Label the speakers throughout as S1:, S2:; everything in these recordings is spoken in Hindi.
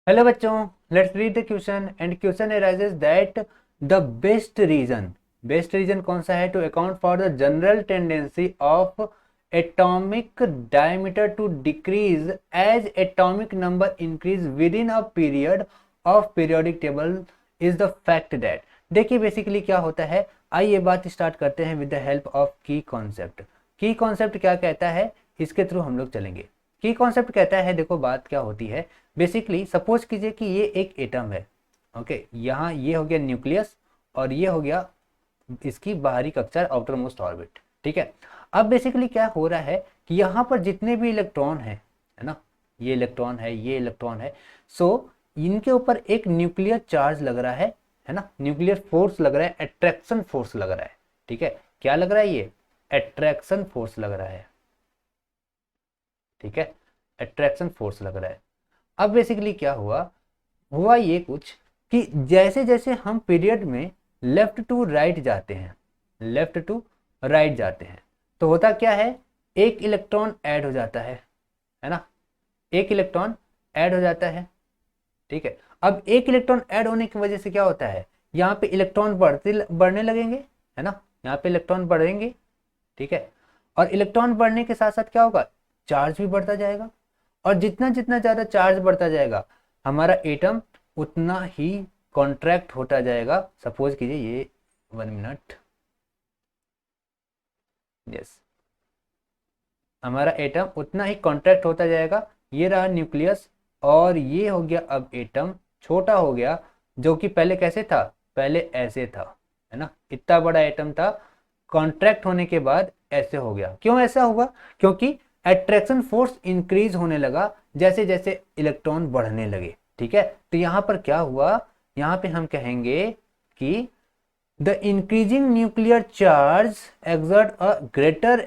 S1: हेलो बच्चों, let's read the question and question arises that the best reason कौन सा है to account for the general tendency of atomic diameter to decrease as atomic number increase within a period of periodic table is the fact that. देखिए बेसिकली क्या होता है, आइए बात स्टार्ट करते हैं with the help of key concept. Key concept क्या कहता है, इसके थ्रू हम लोग चलेंगे। की कॉन्सेप्ट कहता है, देखो बात क्या होती है बेसिकली, सपोज कीजिए कि ये एक एटम है। ओके, यहाँ ये हो गया न्यूक्लियस और ये हो गया इसकी बाहरी कक्षा आउटर मोस्ट ऑर्बिट। ठीक है, अब बेसिकली क्या हो रहा है कि यहाँ पर जितने भी इलेक्ट्रॉन है ना, ये इलेक्ट्रॉन है, ये इलेक्ट्रॉन है, सो इनके ऊपर एक न्यूक्लियर चार्ज लग रहा है ना, न्यूक्लियर फोर्स लग रहा है, अट्रैक्शन फोर्स लग रहा है। ठीक है, क्या लग रहा है, ये अट्रैक्शन फोर्स लग रहा है। ठीक है, अट्रैक्शन फोर्स लग रहा है। अब बेसिकली क्या हुआ ये कुछ कि जैसे जैसे हम पीरियड में लेफ्ट टू राइट जाते हैं, लेफ्ट टू राइट जाते हैं, तो होता क्या है, एक इलेक्ट्रॉन ऐड हो जाता है ना, एक इलेक्ट्रॉन ऐड हो जाता है। ठीक है, अब एक इलेक्ट्रॉन ऐड होने की वजह से क्या होता है, यहाँ पे इलेक्ट्रॉन बढ़ने लगेंगे, है ना, यहाँ पे इलेक्ट्रॉन बढ़ेंगे। ठीक है, और इलेक्ट्रॉन बढ़ने के साथ साथ क्या होगा, चार्ज भी बढ़ता जाएगा, और जितना जितना ज्यादा चार्ज बढ़ता जाएगा हमारा एटम उतना ही कॉन्ट्रैक्ट होता जाएगा। सपोज कीजिए ये 1 मिनट, यस, हमारा एटम उतना ही कॉन्ट्रैक्ट होता जाएगा। ये रहा न्यूक्लियस और ये हो गया अब एटम, छोटा हो गया, जो कि पहले कैसे था, पहले ऐसे था, है ना, इतना बड़ा एटम था, कॉन्ट्रैक्ट होने के बाद ऐसे हो गया। क्यों ऐसा हुआ, क्योंकि अट्रैक्शन फोर्स इंक्रीज होने लगा जैसे जैसे इलेक्ट्रॉन बढ़ने लगे। ठीक है, तो यहां पर क्या हुआ, यहां पे हम कहेंगे कि the increasing nuclear charge exert a greater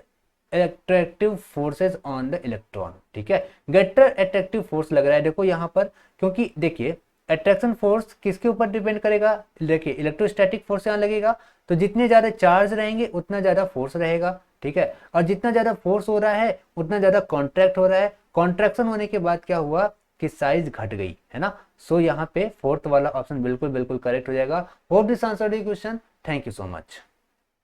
S1: attractive forces on the electron. ठीक है, ग्रेटर अट्रैक्टिव फोर्स लग रहा है, देखो यहां पर, क्योंकि देखिए अट्रैक्शन फोर्स किसके ऊपर डिपेंड करेगा, देखिए इलेक्ट्रोस्टैटिक फोर्स यहाँ लगेगा, तो जितने ज्यादा चार्ज रहेंगे उतना ज्यादा फोर्स रहेगा। ठीक है, और जितना ज्यादा फोर्स हो रहा है उतना ज्यादा कॉन्ट्रैक्ट हो रहा है, कॉन्ट्रैक्शन होने के बाद क्या हुआ कि साइज घट गई, है ना। सो यहाँ पे फोर्थ वाला ऑप्शन बिल्कुल बिल्कुल करेक्ट हो जाएगा। Hope this answer the question, thank you so much.